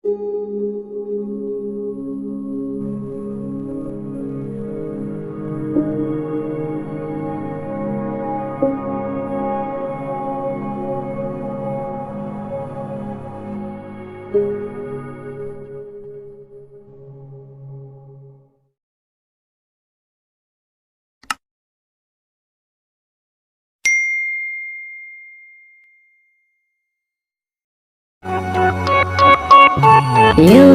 यूं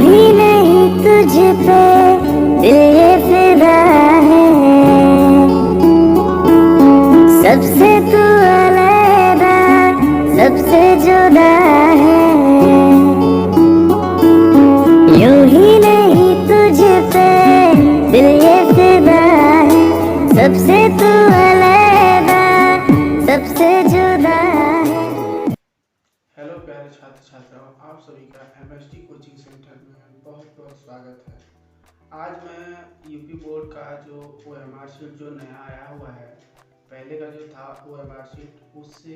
ही नहीं तुझ पे दिल ये फिदा है, सबसे तू अलग, सबसे जुदा है। यूं ही नहीं तुझ पे दिल ये फिदा है, सबसे तू अलग, सबसे जुदा है। हेलो प्यारे छात्र छात्राओं, आप सभी का एमएसटी कोचिंग सेंटर में बहुत बहुत स्वागत है। आज मैं यूपी बोर्ड का जो ओएमआर शीट जो नया आया हुआ है, पहले का जो था ओएमआर शीट उससे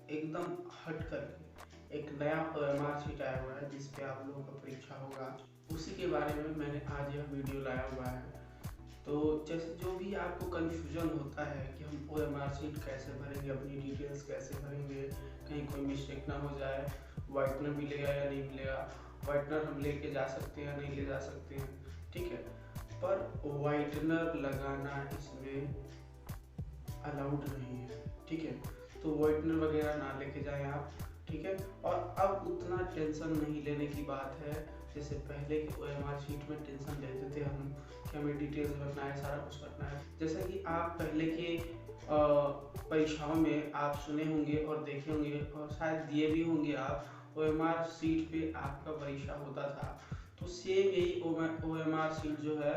एकदम हट करके एक नया ओएमआर शीट आया हुआ है जिस पे आप लोगों का परीक्षा होगा, उसी के बारे में मैंने आज यह वीडियो लाया हुआ है। तो जैसे जो भी आपको कंफ्यूजन होता है कि हम ओएमआर शीट कैसे भरेंगे, अपनी डिटेल्स कैसे भरेंगे, कहीं कोई मिस्टेक ना हो जाए, वाइटनर मिलेगा या नहीं मिलेगा, वाइटनर हम लेके जा सकते हैं या नहीं ले जा सकते हैं, ठीक है। पर वाइटनर लगाना इसमें अलाउड नहीं है, ठीक है। तो वाइटनर वगैरह ना लेके जाएं आप, ठीक है। और अब उतना टेंशन नहीं लेने की बात है जैसे पहले के ओएमआर शीट में टेंशन लेते थे हम कि हमें डिटेल्स भरना है, सारा कुछ करना है। जैसा कि आप पहले के परीक्षाओं में आप सुने होंगे और देखे होंगे और शायद दिए भी होंगे आप, ओएमआर शीट पे आपका परीक्षा होता था। तो सेम यही ओएमआर शीट जो है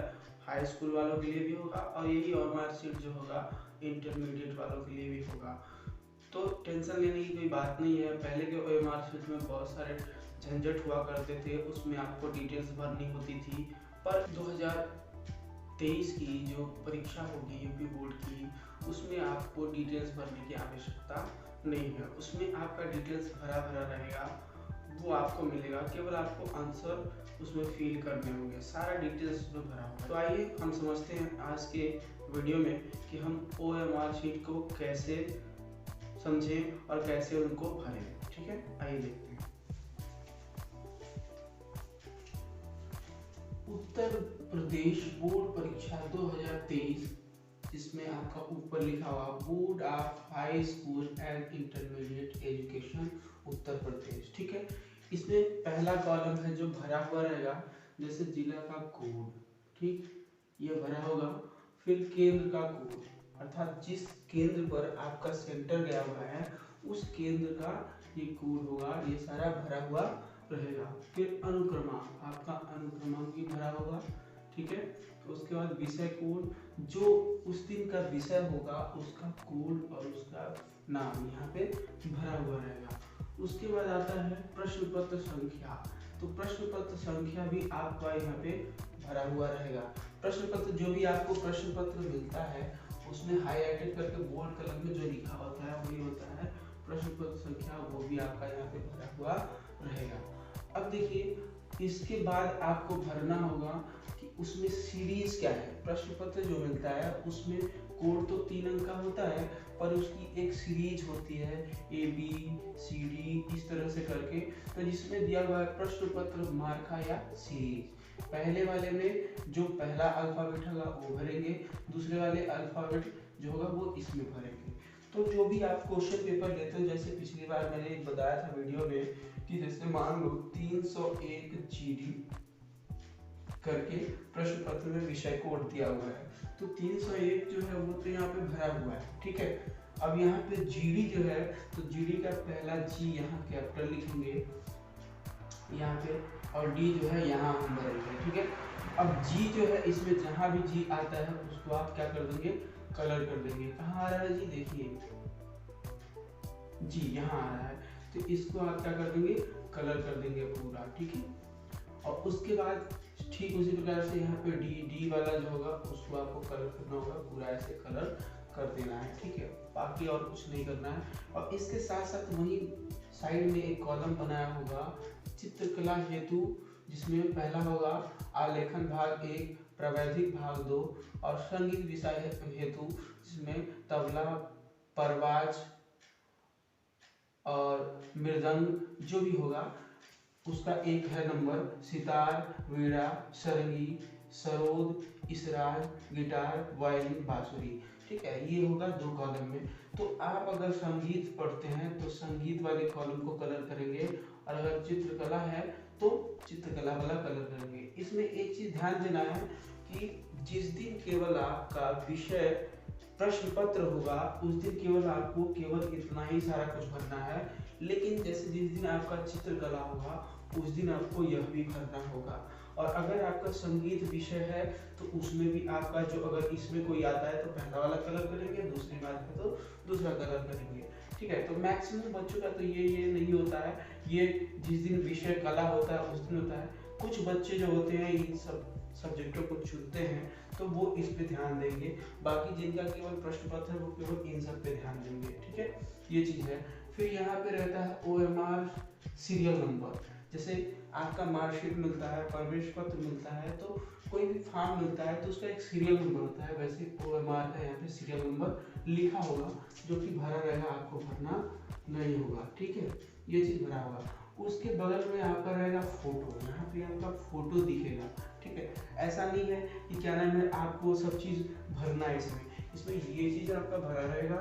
हाई स्कूल वालों के लिए भी होगा और यही ओएमआर शीट जो होगा इंटरमीडिएट वालों के लिए भी होगा। तो टेंशन लेने की कोई बात नहीं है। पहले के ओएमआर शीट में बहुत सारे झंझट हुआ करते थे, उसमें आपको डिटेल्स भरनी होती थी। पर 2023 की जो परीक्षा होगी यूपी बोर्ड की, उसमें आपको डिटेल्स भरने की आवश्यकता नहीं है। उसमें आपका डिटेल्स भरा भरा रहेगा, वो आपको मिलेगा, केवल आपको आंसर उसमें फिल करने होंगे, सारा डिटेल्स उसमें भरा होगा। तो आइए हम समझते हैं आज के वीडियो में कि हम ओएमआर शीट को कैसे समझें और कैसे उनको भरें, ठीक है। आइए देखते हैं। उत्तर प्रदेश बोर्ड परीक्षा 2023, जिसमें आपका ऊपर लिखा हुआ board of high school and intermediate education Uttar Pradesh, ठीक है। इसमें पहला कॉलम है जो भरा हुआ रहेगा, जैसे जिला का कोड, ठीक, ये भरा होगा। फिर केंद्र का कोड, अर्थात जिस केंद्र पर आपका सेंटर गया हुआ है उस केंद्र का ये कोड होगा, ये सारा भरा हुआ रहेगा। फिर अनुक्रमांक, आपका अनुक्रमांक भी भरा होगा, ठीक है। तो उसके बाद विषय कोड, जो उस दिन का विषय होगा उसका कोड और उसका नाम यहाँ पे भरा हुआ रहेगा। उसके बाद आता है प्रश्न पत्र संख्या, तो प्रश्न पत्र संख्या भी आपका यहाँ पे भरा हुआ रहेगा। प्रश्न पत्र, जो भी आपको प्रश्न पत्र मिलता है उसमें हाईलाइटेड करके बोल्ड कलर में जो लिखा होता है वही होता है प्रश्न पत्र संख्या, वो भी आपका यहाँ पे भरा हुआ रहेगा। अब देखिए, इसके बाद आपको भरना होगा कि उसमें सीरीज क्या है। प्रश्न पत्र जो मिलता है उसमें कोड तो 3 अंक का होता है, पर उसकी एक सीरीज होती है ए बी सी डी इस तरह से करके। तो जिसमें दिया हुआ है प्रश्न पत्र मार्का या सीरीज, पहले वाले में जो पहला अल्फाबेट होगा वो भरेंगे, दूसरे वाले अल्फाबेट जो होगा वो इसमें भरेंगे। तो जो भी आप क्वेश्चन पेपर लेते हो, जैसे पिछली बार मैंने बताया था वीडियो में कि जैसे मान लो 301 जीडी करके प्रश्न पत्र में विषय कोड दिया हुआ है, तो 301 जो है वो तो यहाँ पे भरा हुआ है, ठीक है। अब यहाँ पे जीडी जो है, तो जीडी का पहला जी यहाँ कैपिटल लिखेंगे यहाँ पे, और डी जो है यहाँ हम भरेंगे, ठीक है। अब जी जो है, इसमें जहाँ भी जी आता है उसको आप क्या कर देंगे, कलर कर देंगे। कहाँ आ रहा है जी, देखिए जी यहाँ आ रहा है, तो इसको आप क्या कर देंगे, कलर कर देंगे पूरा, ठीक है। और उसके बाद ठीक उसी प्रकार से यहाँ पे डी वाला जो होगा उसको आपको कलर करना होगा, पूरा ऐसे कलर कर देना है, ठीक है। बाकी और कुछ नहीं करना है। और इसके साथ साथ वही साइड में एक कॉलम बनाया होगा चित्रकला हेतु जिसमें पहला होगा आलेखन भाग 1, प्रावैधिक भाग 2 और संगीत विषय हेतु जिसमें तबला, परवाज और मृदंग जो भी होगा उसका एक है नंबर, सितार, वीणा, सरंगी, सरोद, इसराज, गिटार, वायलिन, बांसुरी। ठीक है, ये होगा 2 कॉलम में। तो आप अगर संगीत पढ़ते हैं तो संगीत वाले कॉलम को कलर करेंगे और अगर चित्रकला है तो चित्रकला वाला कलर करेंगे। इसमें एक चीज ध्यान देना है कि जिस दिन केवल आपका विषय प्रश्न पत्र होगा उस दिन केवल आपको केवल इतना ही सारा कुछ भरना है, लेकिन जैसे जिस दिन आपका चित्रकला होगा उस दिन आपको यह भी भरना होगा। और अगर आपका संगीत विषय है तो उसमें भी आपका जो अगर इसमें कोई आता है तो पहला वाला कलर करेंगे, दूसरी बात है तो दूसरा कलर करेंगे। ठीक है, तो मैक्सिमम बच्चों का तो ये नहीं होता है, ये जिस दिन विषय कला होता है उस दिन होता है। कुछ बच्चे जो होते हैं इन सब सब्जेक्टों को चुनते हैं तो वो इस पे ध्यान देंगे, बाकी जिनका केवल प्रश्न पत्र है वो केवल इन सब पे ध्यान देंगे। ठीक है, ये चीज़ है। फिर यहाँ पे रहता है OMR सीरियल नंबर। जैसे आपका मार्कशीट मिलता है, प्रवेश पत्र मिलता है, तो कोई भी फॉर्म मिलता है तो उसका एक सीरियल नंबर होता है, वैसे OMR का यहाँ पे सीरियल नंबर लिखा होगा जो कि भरा रहेगा, आपको भरना नहीं होगा। ठीक है, ये चीज़ भरा होगा। उसके बगल में आपका रहेगा फोटो, यहाँ पे आपका फोटो दिखेगा। ठीक है, ऐसा नहीं है कि क्या नाम है आपको सब चीज़ भरना है इसमें ये चीज़ आपका भरा रहेगा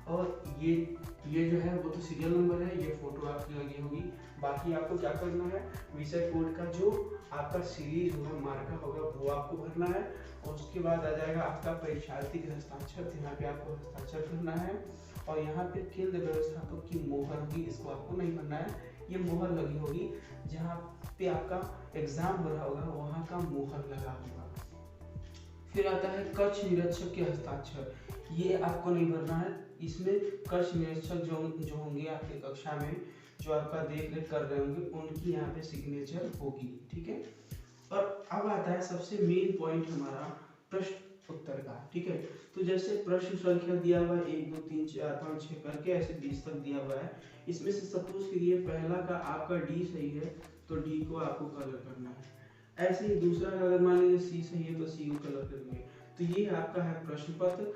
और ये जो है वो तो सीरियल नंबर है, ये फोटो आपकी लगी होगी। बाकी आपको क्या करना है, विषय कोड का जो आपका सीरीज होगा, मार्का होगा, वो आपको भरना है। और उसके बाद आ जाएगा आपका परीक्षार्थी का हस्ताक्षर, यहाँ पे आपको हस्ताक्षर करना है। और यहाँ पे केंद्र व्यवस्थापक की मोहर होगी, इसको आपको नहीं भरना है, ये मोहर लगी होगी जहाँ पे आपका एग्जाम हो रहा होगा वहाँ का मोहर लगा होगा। फिर आता है कक्ष निरीक्षक के हस्ताक्षर, ये आपको नहीं भरना है। इसमें कक्ष निरीक्षक जो होंगे आपके कक्षा में, जो आपका देख रेख कर रहे होंगे, उनकी यहाँ पे सिग्नेचर होगी। ठीक है, और अब आता है सबसे मेन पॉइंट हमारा प्रश्न उत्तर का। ठीक है, तो जैसे प्रश्न संख्या दिया हुआ है 1 2 3 4 5 6 करके ऐसे 20 तक दिया हुआ है। इसमें से सपोज करिए पहला का आपका डी सही है तो डी को आपको कलर करना है। ऐसे ही दूसरा का अगर मान लीजिए सी सही है तो सी को कलर करेंगे। तो ये आपका है प्रश्न पत्र,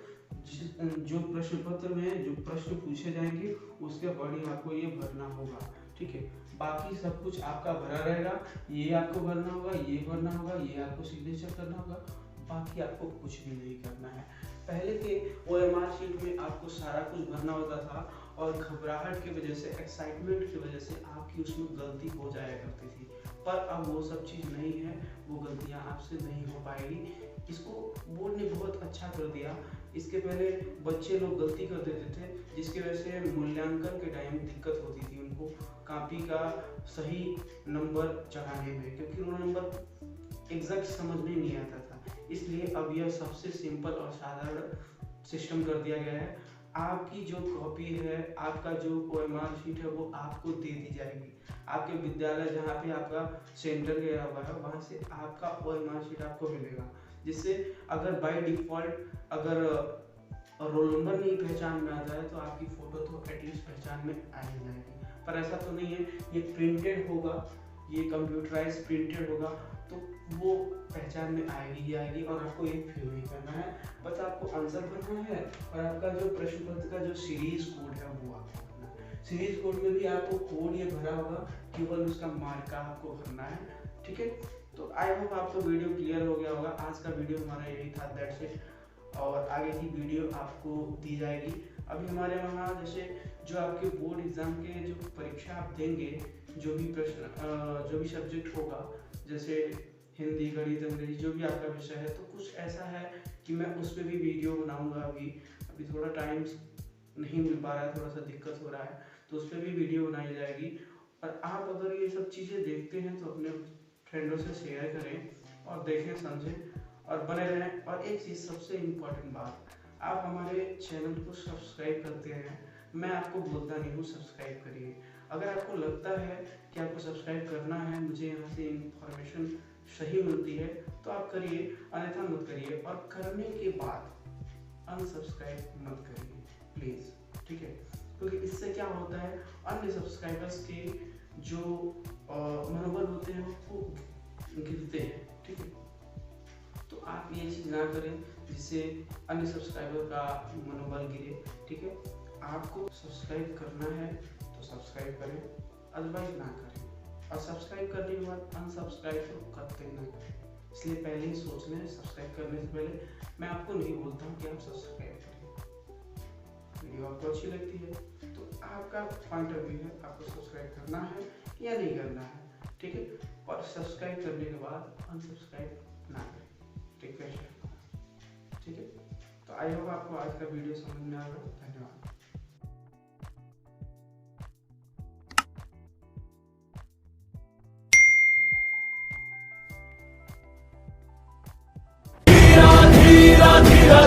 जो प्रश्न पत्र में जो प्रश्न पूछे जाएंगे उसके अकॉर्डिंग आपको ये भरना होगा। ठीक है, बाकी सब कुछ आपका भरा रहेगा, ये आपको भरना होगा, ये भरना होगा, ये आपको सिग्नेचर करना होगा, बाकी आपको कुछ भी नहीं करना है। पहले के OMR शीट में आपको सारा कुछ भरना होता था और घबराहट की वजह से, एक्साइटमेंट की वजह से आपकी उसमें गलती हो जाया करती थी, पर अब वो सब चीज़ नहीं है, वो गलतियां आपसे नहीं हो पाएगी। इसको बोर्ड ने बहुत अच्छा कर दिया। इसके पहले बच्चे लोग गलती कर देते थे जिसकी वजह से मूल्यांकन के टाइम दिक्कत होती थी उनको कॉपी का सही नंबर चढ़ाने में, क्योंकि उन्हें नंबर एग्जैक्ट समझ में नहीं आता था। इसलिए अब यह सबसे सिंपल और साधारण सिस्टम कर दिया गया है। आपकी जो कॉपी है, आपका जो OMR शीट है वो आपको दे दी जाएगी। आपके विद्यालय जहाँ पे आपका सेंटर गया हुआ है वहाँ से आपका OMR शीट आपको मिलेगा, जिससे अगर बाय डिफ़ॉल्ट अगर रोल नंबर नहीं पहचान में आता है तो आपकी फ़ोटो तो एटलीस्ट पहचान में आ ही जाएगी। पर ऐसा तो नहीं है, ये प्रिंटेड होगा, ये कंप्यूटराइज प्रिंटेड होगा, तो वो पहचान में आएगी ही आएगी और आपको ये फिल नहीं करना है, बस आपको आंसर भरना है और आपका जो प्रश्न पत्र का जो सीरीज कोड है वो आपको भरना है। सीरीज कोड में भी आपको कोड ये भरा होगा, केवल उसका मार्का आपको भरना है। ठीक है, तो आई होप आपको वीडियो क्लियर हो गया होगा। आज का वीडियो हमारा यही था, दैट्स इट। और आगे की वीडियो आपको दी जाएगी। अभी हमारे वहाँ जैसे जो आपके बोर्ड एग्जाम के जो परीक्षा आप देंगे, जो भी प्रश्न जो भी सब्जेक्ट होगा, जैसे हिंदी, गणित, अंग्रेजी, जो भी आपका विषय है, तो कुछ ऐसा है कि मैं उस पर भी वीडियो बनाऊंगा। अभी थोड़ा टाइम नहीं मिल पा रहा है, थोड़ा सा दिक्कत हो रहा है, तो उस पर भी वीडियो बनाई जाएगी। और आप अगर ये सब चीज़ें देखते हैं तो अपने फ्रेंडों से शेयर करें और देखें, समझें और बने रहें। और एक चीज़ सबसे इम्पोर्टेंट बात, आप हमारे चैनल को सब्सक्राइब करते हैं, मैं आपको बोलता नहीं हूँ सब्सक्राइब करिए। अगर आपको लगता है कि आपको सब्सक्राइब करना है, मुझे यहाँ से इन्फॉर्मेशन सही मिलती है, तो आप करिए, अन्यथा मत करिए। और करने के बाद अनसब्सक्राइब मत करिए प्लीज़। ठीक है, क्योंकि इससे क्या होता है, अन्य सब्सक्राइबर्स के जो मनोबल होते हैं वो गिरते हैं, ठीक है। तो आप ये चीज़ ना करें जिससे अन्य सब्सक्राइबर का मनोबल गिरे, ठीक है। आपको सब्सक्राइब करना है तो सब्सक्राइब करें, अदरवाइज ना करें। और सब्सक्राइब करने के बाद अनसब्सक्राइब तो करते ना करें, इसलिए पहले ही सोच लें। सब्सक्राइब करने से पहले मैं आपको नहीं बोलता हूँ कि आप सब्सक्राइब करें। वीडियो आपको अच्छी लगती है तो आपका पॉइंट ऑफ व्यू है, आपको सब्सक्राइब करना है या नहीं करना है, ठीक है। और सब्सक्राइब करने के बाद अनसब्सक्राइब ना करें, रिक्वेस्ट है, ठीक है। तो आई होप आपको आज का वीडियो समझ में आ गया। धन्यवाद। धीरा धीरा धीरा